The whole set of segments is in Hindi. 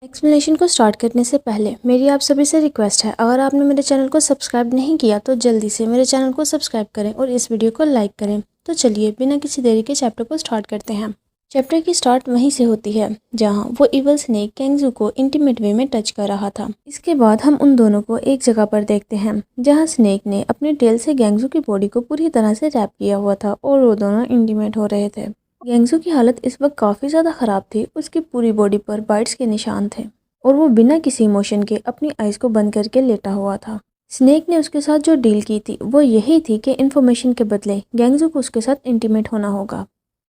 एक्सप्लेनेशन को स्टार्ट करने से पहले मेरी आप सभी से रिक्वेस्ट है, अगर आपने मेरे चैनल को सब्सक्राइब नहीं किया तो जल्दी से मेरे चैनल को सब्सक्राइब करें और इस वीडियो को लाइक करें। तो चलिए बिना किसी देरी के चैप्टर को स्टार्ट करते हैं। चैप्टर की स्टार्ट वहीं से होती है जहां वो इवल स्नेक कैंगजू को इंटीमेट वे में टच कर रहा था। इसके बाद हम उन दोनों को एक जगह पर देखते हैं जहां स्नेक ने अपने टेल से गैंगजू की बॉडी को पूरी तरह से रैप किया हुआ था और वो दोनों इंटीमेट हो रहे थे। गैंगजू की हालत इस वक्त काफ़ी ज़्यादा ख़राब थी। उसकी पूरी बॉडी पर बाइट्स के निशान थे और वो बिना किसी इमोशन के अपनी आइज़ को बंद करके लेटा हुआ था। स्नेक ने उसके साथ जो डील की थी वो यही थी कि इन्फॉर्मेशन के बदले गैंगजू को उसके साथ इंटीमेट होना होगा।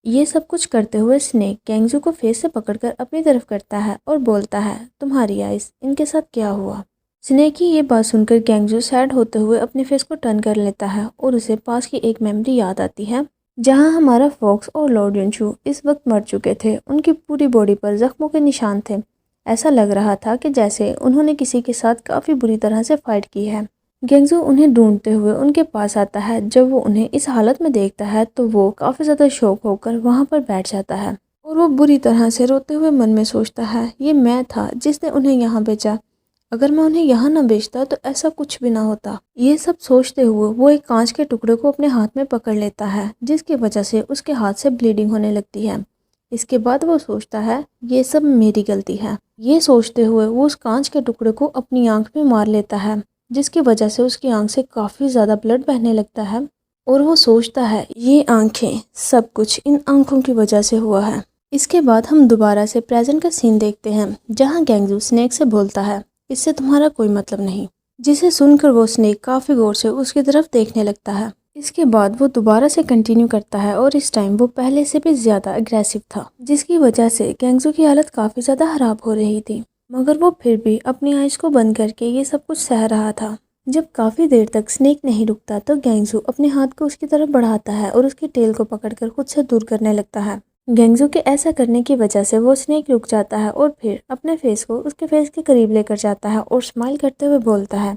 ये सब कुछ करते हुए स्नेक गैंगजू को फेस से पकड़कर अपनी तरफ करता है और बोलता है, तुम्हारी आइज़, इनके साथ क्या हुआ? स्नेक की ये बात सुनकर गैंगजू सैड होते हुए अपने फेस को टर्न कर लेता है और उसे पास की एक मेमोरी याद आती है जहां हमारा फॉक्स और लॉर्ड युनशु इस वक्त मर चुके थे। उनकी पूरी बॉडी पर जख्मों के निशान थे। ऐसा लग रहा था कि जैसे उन्होंने किसी के साथ काफ़ी बुरी तरह से फाइट की है। गैंगजू उन्हें ढूंढते हुए उनके पास आता है। जब वो उन्हें इस हालत में देखता है तो वो काफ़ी ज़्यादा शॉक होकर वहाँ पर बैठ जाता है और वो बुरी तरह से रोते हुए मन में सोचता है, ये मैं था जिसने उन्हें यहाँ भेजा। अगर मैं उन्हें यहाँ ना भेजता तो ऐसा कुछ भी ना होता। ये सब सोचते हुए वो एक कांच के टुकड़े को अपने हाथ में पकड़ लेता है जिसकी वजह से उसके हाथ से ब्लीडिंग होने लगती है। इसके बाद वो सोचता है ये सब मेरी गलती है। ये सोचते हुए वो उस कांच के टुकड़े को अपनी आंख में मार लेता है जिसकी वजह से उसकी आंख से काफ़ी ज़्यादा ब्लड बहने लगता है और वो सोचता है ये आंखें, सब कुछ इन आंखों की वजह से हुआ है। इसके बाद हम दोबारा से प्रेजेंट का सीन देखते हैं जहाँ गैंगजू स्नेक से बोलता है, इससे तुम्हारा कोई मतलब नहीं। जिसे सुनकर वो स्नेक काफ़ी गौर से उसकी तरफ देखने लगता है। इसके बाद वो दोबारा से कंटिन्यू करता है और इस टाइम वो पहले से भी ज़्यादा अग्रेसिव था जिसकी वजह से गैंगजू की हालत काफ़ी ज़्यादा ख़राब हो रही थी। मगर वो फिर भी अपनी आइज़ को बंद करके ये सब कुछ सह रहा था। जब काफ़ी देर तक स्नेक नहीं रुकता तो गैंगजू अपने हाथ को उसकी तरफ बढ़ाता है और उसकी टेल को पकड़कर खुद से दूर करने लगता है। गैंगजू के ऐसा करने की वजह से वो स्नेक रुक जाता है और फिर अपने फेस को उसके फेस के करीब लेकर जाता है और स्माइल करते हुए बोलता है,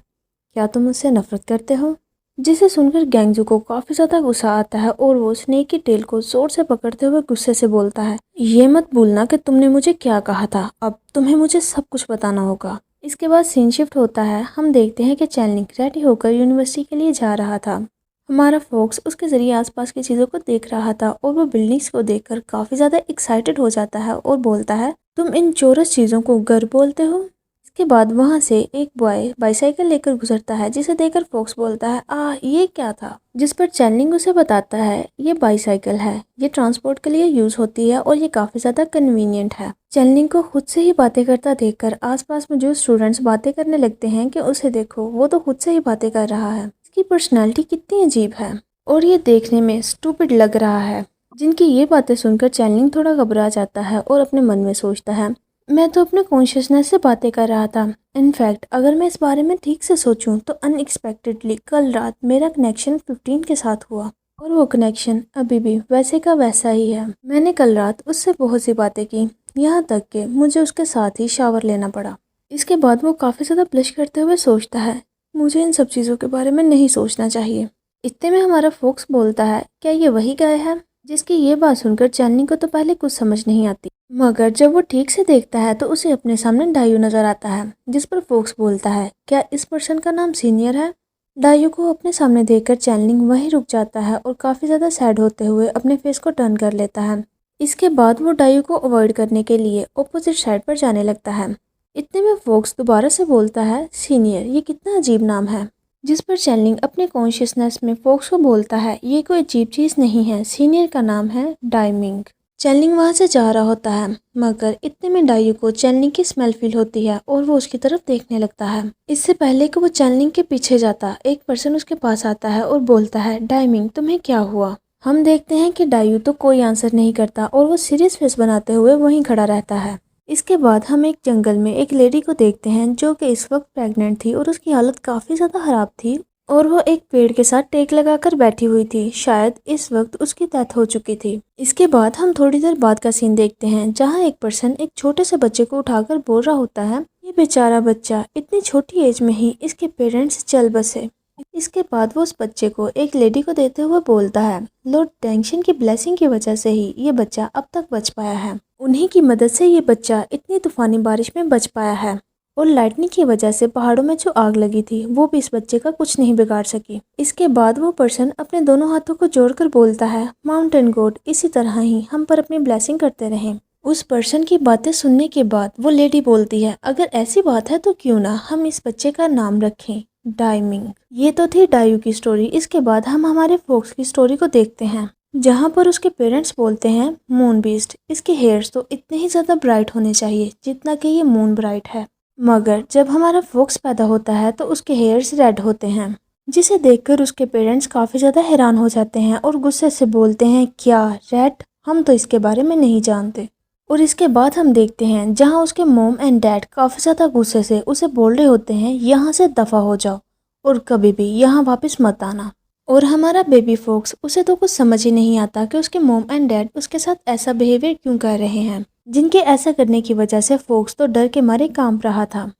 क्या तुम मुझसे नफरत करते हो? जिसे सुनकर गैंगजू को काफ़ी ज़्यादा गुस्सा आता है और वो स्नेक की टेल को जोर से पकड़ते हुए गुस्से से बोलता है, ये मत भूलना कि तुमने मुझे क्या कहा था, अब तुम्हें मुझे सब कुछ बताना होगा। इसके बाद सीन शिफ्ट होता है। हम देखते हैं कि चैनलिंग रेडी होकर यूनिवर्सिटी के लिए जा रहा था। हमारा फॉक्स उसके ज़रिए आसपास की चीज़ों को देख रहा था और वो बिल्डिंग्स को देखकर काफ़ी ज़्यादा एक्साइटेड हो जाता है और बोलता है, तुम इन चौरस चीज़ों को घर बोलते हो? इसके बाद वहाँ से एक बॉय बाईसाइकिल लेकर गुजरता है जिसे देखकर फॉक्स बोलता है, ये क्या था? जिस पर चैनलिंग उसे बताता है, ये बाईसाइकिल है, ये ट्रांसपोर्ट के लिए यूज़ होती है और ये काफ़ी ज़्यादा कन्वीनियंट है। चैनलिंग को खुद से ही बातें करता देखकर आसपास में जो स्टूडेंट्स बातें करने लगते हैं कि उसे देखो, वो तो खुद से ही बातें कर रहा है, इसकी पर्सनैलिटी कितनी अजीब है और ये देखने में स्टूपिड लग रहा है। जिनकी ये बातें सुनकर चैनलिंग थोड़ा घबरा जाता है और अपने मन में सोचता है, मैं तो अपने कॉन्शियसनेस से बातें कर रहा था। इनफैक्ट अगर मैं इस बारे में ठीक से सोचूं तो अनएक्सपेक्टेडली कल रात मेरा कनेक्शन 15 के साथ हुआ और वो कनेक्शन अभी भी वैसे का वैसा ही है। मैंने कल रात उससे बहुत सी बातें की, यहाँ तक कि मुझे उसके साथ ही शावर लेना पड़ा। इसके बाद वो काफ़ी ज़्यादा ब्लश करते हुए सोचता है, मुझे इन सब चीज़ों के बारे में नहीं सोचना चाहिए। इतने में हमारा फॉक्स बोलता है, क्या ये वही गाय है? जिसकी ये बात सुनकर चैनलिंग को तो पहले कुछ समझ नहीं आती, मगर जब वो ठीक से देखता है तो उसे अपने सामने डायू नजर आता है। जिस पर फॉक्स बोलता है, क्या इस पर्सन का नाम सीनियर है? डायू को अपने सामने देखकर चैनलिंग वहीं रुक जाता है और काफ़ी ज़्यादा सैड होते हुए अपने फेस को टर्न कर लेता है। इसके बाद वो डायू को अवॉइड करने के लिए ऑपोजिट साइड पर जाने लगता है। इतने में फॉक्स दोबारा से बोलता है, सीनियर, ये कितना अजीब नाम है? जिस पर चैनलिंग अपने कॉन्शियसनेस में फॉक्स को बोलता है, ये कोई अजीब चीज़ नहीं है, सीनियर का नाम है डाइमिंग। चैनलिंग वहाँ से जा रहा होता है मगर इतने में डायू को चैनलिंग की स्मेल फील होती है और वो उसकी तरफ देखने लगता है। इससे पहले कि वो चैनलिंग के पीछे जाता, एक पर्सन उसके पास आता है और बोलता है, डाइमिंग, तुम्हें क्या हुआ? हम देखते हैं कि डायू तो कोई आंसर नहीं करता और वो सीरियस फेस बनाते हुए वहीं खड़ा रहता है। इसके बाद हम एक जंगल में एक लेडी को देखते हैं जो कि इस वक्त प्रेग्नेंट थी और उसकी हालत काफ़ी ज़्यादा ख़राब थी और वो एक पेड़ के साथ टेक लगाकर बैठी हुई थी। शायद इस वक्त उसकी डेथ हो चुकी थी। इसके बाद हम थोड़ी देर बाद का सीन देखते हैं जहां एक पर्सन एक छोटे से बच्चे को उठाकर बोल रहा होता है, ये बेचारा बच्चा, इतनी छोटी एज में ही इसके पेरेंट्स चल बसे। इसके बाद वो उस बच्चे को एक लेडी को देते हुए बोलता है, लॉर्ड टेंशन की ब्लेसिंग की वजह से ही ये बच्चा अब तक बच पाया है उन्हीं की मदद से ये बच्चा इतनी तूफानी बारिश में बच पाया है और लाइटनिंग की वजह से पहाड़ों में जो आग लगी थी वो भी इस बच्चे का कुछ नहीं बिगाड़ सकी। इसके बाद वो पर्सन अपने दोनों हाथों को जोड़कर बोलता है, माउंटेन गॉड इसी तरह ही हम पर अपनी ब्लेसिंग करते रहें। उस पर्सन की बातें सुनने के बाद वो लेडी बोलती है, अगर ऐसी बात है तो क्यों ना हम इस बच्चे का नाम रखें डाइमिंग। ये तो थी डायू की स्टोरी। इसके बाद हम हमारे फोक्स की स्टोरी को देखते हैं, जहाँ पर उसके पेरेंट्स बोलते हैं मून बीस्ट, इसके हेयर्स तो इतने ही ज़्यादा ब्राइट होने चाहिए जितना कि ये मून ब्राइट है। मगर जब हमारा फोक्स पैदा होता है तो उसके हेयर्स रेड होते हैं, जिसे देखकर उसके पेरेंट्स काफ़ी ज़्यादा हैरान हो जाते हैं और गुस्से से बोलते हैं, क्या रेड, हम तो इसके बारे में नहीं जानते। और इसके बाद हम देखते हैं जहाँ उसके मॉम एंड डैड काफ़ी ज़्यादा गुस्से से उसे बोल रहे होते हैं, यहाँ से दफ़ा हो जाओ और कभी भी यहाँ वापस मत आना। और हमारा बेबी फोक्स, उसे तो कुछ समझ ही नहीं आता कि उसके मॉम एंड डैड उसके साथ ऐसा बिहेवियर क्यों कर रहे हैं, जिनके ऐसा करने की वजह से फोक्स तो डर के मारे कांप रहा था।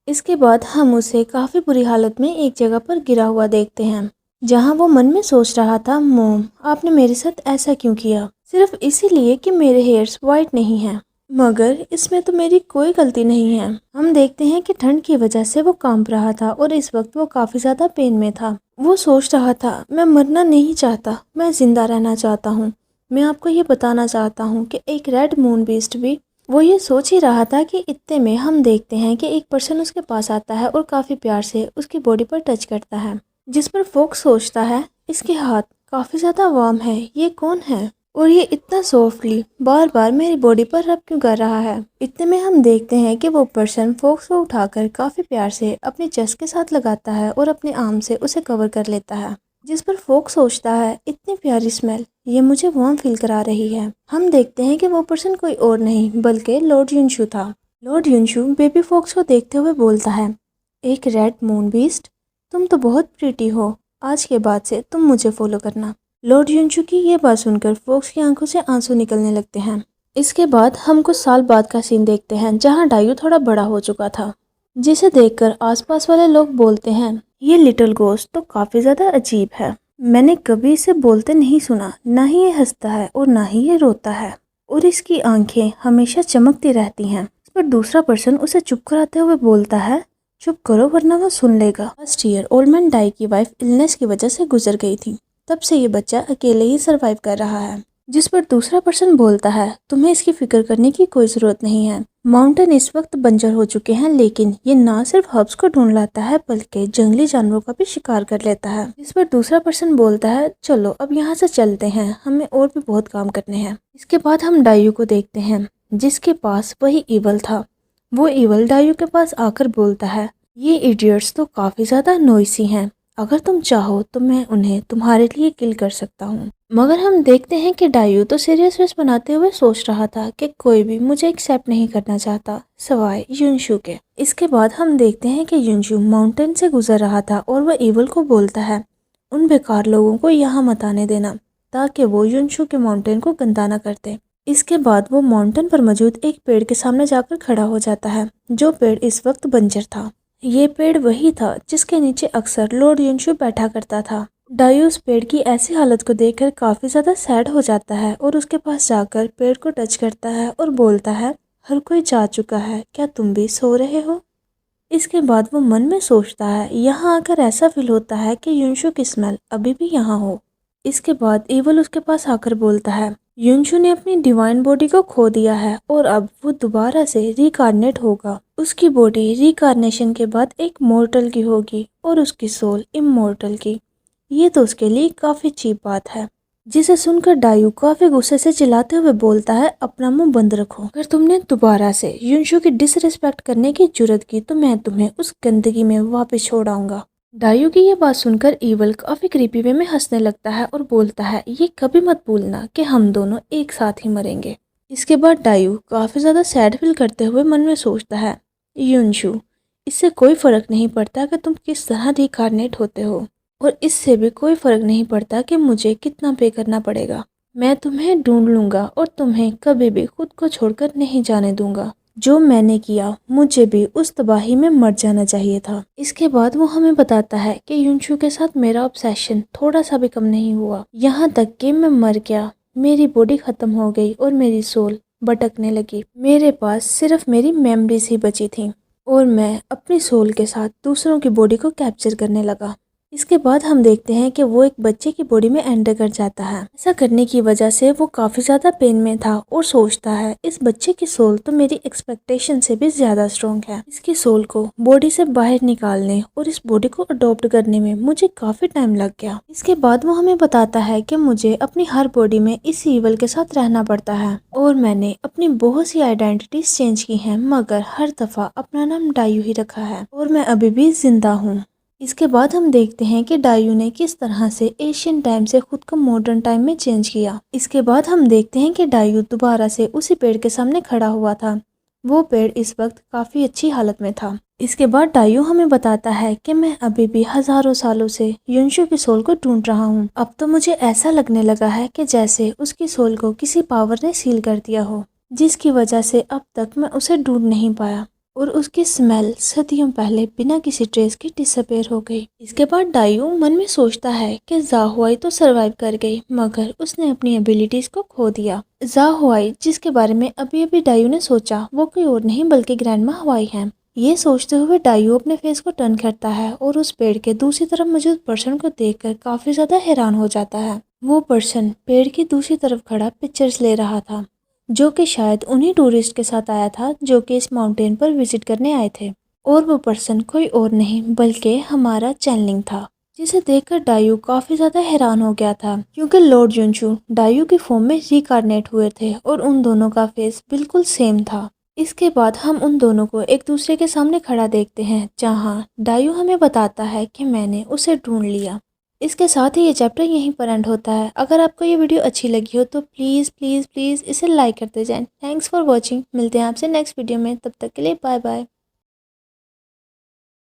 इसके बाद हम उसे काफ़ी बुरी हालत में एक जगह पर गिरा हुआ देखते हैं, जहाँ वो मन में सोच रहा था, मॉम आपने मेरे साथ ऐसा क्यों किया, सिर्फ इसीलिए कि मेरे हेयर्स वाइट नहीं हैं। मगर इसमें तो मेरी कोई गलती नहीं है। हम देखते हैं कि ठंड की वजह से वो कांप रहा था और इस वक्त वो काफ़ी ज़्यादा पेन में था। वो सोच रहा था, मैं मरना नहीं चाहता, मैं ज़िंदा रहना चाहता हूँ। मैं आपको ये बताना चाहता हूँ कि एक रेड मून बीस्ट भी वो ये सोच ही रहा था कि इतने में हम देखते हैं कि एक पर्सन उसके पास आता है और काफ़ी प्यार से उसकी बॉडी पर टच करता है, जिस पर फोक्स सोचता है, इसके हाथ काफ़ी ज़्यादा वार्म है, ये कौन है और ये इतना सॉफ्टली बार बार मेरी बॉडी पर रब क्यों कर रहा है। इतने में हम देखते हैं कि वो पर्सन फोक्स को उठाकर काफ़ी प्यार से अपने चेस्ट के साथ लगाता है और अपने आर्म से उसे कवर कर लेता है, जिस पर फोक्स सोचता है, इतनी प्यारी स्मेल, ये मुझे वार्म फील करा रही है। हम देखते हैं कि वो पर्सन कोई और नहीं बल्कि लॉर्ड युनशु था। लॉर्ड युनशु बेबी फोक्स को देखते हुए बोलता है, एक रेड मून बीस्ट, तुम तो बहुत प्रीटी हो, आज के बाद से तुम मुझे फॉलो करना। लॉर्ड युनशु की ये बात सुनकर फोक्स की आंखों से आंसू निकलने लगते हैं। इसके बाद हम कुछ साल बाद का सीन देखते हैं, जहां डायू थोड़ा बड़ा हो चुका था, जिसे देखकर आसपास वाले लोग बोलते हैं, ये लिटिल गोस्ट तो काफ़ी ज़्यादा अजीब है, मैंने कभी इसे बोलते नहीं सुना, ना ही ये हंसता है और ना ही ये रोता है और इसकी आंखें हमेशा चमकती रहती हैं। इस पर दूसरा पर्सन उसे चुप कराते हुए बोलता है, चुप करो वरना वो सुन लेगा। Last year old man die की वाइफ इलनेस की वजह से गुजर गई थी, तब से ये बच्चा अकेले ही सरवाइव कर रहा है। जिस पर दूसरा पर्सन बोलता है, तुम्हें इसकी फिक्र करने की कोई ज़रूरत नहीं है, माउंटेन इस वक्त बंजर हो चुके हैं, लेकिन ये ना सिर्फ हर्ब्स को ढूंढ लाता है बल्कि जंगली जानवरों का भी शिकार कर लेता है। जिस पर दूसरा पर्सन बोलता है, चलो अब यहाँ से चलते हैं, हमें और भी बहुत काम करने हैं। इसके बाद हम डायू को देखते हैं, जिसके पास वही ईवल था। वो ईवल डायू के पास आकर बोलता है, ये इडियट्स तो काफ़ी ज़्यादा नॉइसी हैं, अगर तुम चाहो तो मैं उन्हें तुम्हारे लिए किल कर सकता हूँ। मगर हम देखते हैं कि डायू तो सीरियस फेस बनाते हुए सोच रहा था कि कोई भी मुझे एक्सेप्ट नहीं करना चाहता सवाए युनशु के। इसके बाद हम देखते हैं कि युनशु माउंटेन से गुजर रहा था और वह ईवल को बोलता है, उन बेकार लोगों को यहाँ मत आने देना, ताकि वो युनशु के माउंटेन को गंदा न करते। इसके बाद वो माउंटेन पर मौजूद एक पेड़ के सामने जाकर खड़ा हो जाता है, जो पेड़ इस वक्त बंजर था। ये पेड़ वही था जिसके नीचे अक्सर लॉर्ड युनशु बैठा करता था। डायू उस पेड़ की ऐसी हालत को देखकर काफ़ी ज़्यादा सैड हो जाता है और उसके पास जाकर पेड़ को टच करता है और बोलता है, हर कोई जा चुका है, क्या तुम भी सो रहे हो। इसके बाद वो मन में सोचता है, यहाँ आकर ऐसा फील होता है कि युनशु की स्मेल अभी भी यहाँ हो। इसके बाद ईवल उसके पास आकर बोलता है, युनशु ने अपनी डिवाइन बॉडी को खो दिया है और अब वो दोबारा से रिकार्नेट होगा। उसकी बॉडी रिकार्नेशन के बाद एक मॉर्टल की होगी और उसकी सोल इमॉर्टल की। ये तो उसके लिए काफ़ी चीप बात है। जिसे सुनकर डायू काफ़ी गुस्से से चिल्लाते हुए बोलता है, अपना मुंह बंद रखो, अगर तुमने दोबारा से युनशु की डिसरिस्पेक्ट करने की जुर्रत की तो मैं तुम्हें उस गंदगी में वापस छोड़ आऊंगा। डायू की ये बात सुनकर ईवल काफ़ी क्रीपी वे में हंसने लगता है और बोलता है, ये कभी मत भूलना कि हम दोनों एक साथ ही मरेंगे। इसके बाद डायू काफ़ी ज़्यादा सैड फील करते हुए मन में सोचता है, युनशु, इससे कोई फ़र्क नहीं पड़ता कि तुम किस तरह रिकार्नेट होते हो और इससे भी कोई फ़र्क नहीं पड़ता कि मुझे कितना पे करना पड़ेगा। मैं तुम्हें ढूंढ लूँगा और तुम्हें कभी भी खुद को छोड़कर नहीं जाने दूँगा। जो मैंने किया मुझे भी उस तबाही में मर जाना चाहिए था। इसके बाद वो हमें बताता है कि युनशु के साथ मेरा ऑब्सेशन थोड़ा सा भी कम नहीं हुआ, यहाँ तक कि मैं मर गया, मेरी बॉडी ख़त्म हो गई और मेरी सोल भटकने लगी। मेरे पास सिर्फ मेरी मेमोरीज ही बची थी और मैं अपनी सोल के साथ दूसरों की बॉडी को कैप्चर करने लगा। इसके बाद हम देखते हैं कि वो एक बच्चे की बॉडी में एंटर कर जाता है। ऐसा करने की वजह से वो काफ़ी ज़्यादा पेन में था और सोचता है इस बच्चे की सोल तो मेरी एक्सपेक्टेशन से भी ज़्यादा स्ट्रॉन्ग है। इसकी सोल को बॉडी से बाहर निकालने और इस बॉडी को अडॉप्ट करने में मुझे काफ़ी टाइम लग गया। इसके बाद वो हमें बताता है कि मुझे अपनी हर बॉडी में इस ईवल के साथ रहना पड़ता है और मैंने अपनी बहुत सी आइडेंटिटीज चेंज की हैं, मगर हर दफ़ा अपना नाम डायू ही रखा है और मैं अभी भी जिंदा हूँ। इसके बाद हम देखते हैं कि डायू ने किस तरह से एशियन टाइम से खुद को मॉडर्न टाइम में चेंज किया। इसके बाद हम देखते हैं कि डायू दोबारा से उसी पेड़ के सामने खड़ा हुआ था। वो पेड़ इस वक्त काफ़ी अच्छी हालत में था। इसके बाद डायू हमें बताता है कि मैं अभी भी हजारों सालों से युनशु की सोल को ढूंढ रहा हूँ। अब तो मुझे ऐसा लगने लगा है कि जैसे उसकी सोल को किसी पावर ने सील कर दिया हो, जिसकी वजह से अब तक मैं उसे ढूंढ नहीं पाया और उसकी स्मेल सदियों पहले बिना किसी ट्रेस के डिसअपेयर हो गई। इसके बाद डायू मन में सोचता है कि ज़ाहुआई तो सरवाइव कर गई, मगर उसने अपनी एबिलिटीज को खो दिया। ज़ाहुआई जिसके बारे में अभी अभी डायू ने सोचा, वो कोई और नहीं बल्कि ग्रैंडमा हवाई है। ये सोचते हुए डायू अपने फेस को टर्न करता है और उस पेड़ के दूसरी तरफ मौजूद पर्सन को देखकर काफी ज्यादा हैरान हो जाता है। वो पर्सन पेड़ की दूसरी तरफ खड़ा पिक्चर्स ले रहा था, जो कि शायद उन्हीं टूरिस्ट के साथ आया था जो कि इस माउंटेन पर विजिट करने आए थे। और वो पर्सन कोई और नहीं बल्कि हमारा चैनलिंग था, जिसे देखकर डायू काफी ज्यादा हैरान हो गया था, क्योंकि लॉर्ड युनशु डायू की फॉर्म में रिकार्नेट हुए थे और उन दोनों का फेस बिल्कुल सेम था। इसके बाद हम उन दोनों को एक दूसरे के सामने खड़ा देखते हैं, जहां डायू हमें बताता है कि मैंने उसे ढूंढ लिया। इसके साथ ही ये चैप्टर यहीं पर एंड होता है। अगर आपको ये वीडियो अच्छी लगी हो तो प्लीज़ प्लीज़ प्लीज़ इसे लाइक करते जाएं। Thanks for watching. मिलते हैं आपसे नेक्स्ट वीडियो में, तब तक के लिए बाय बाय।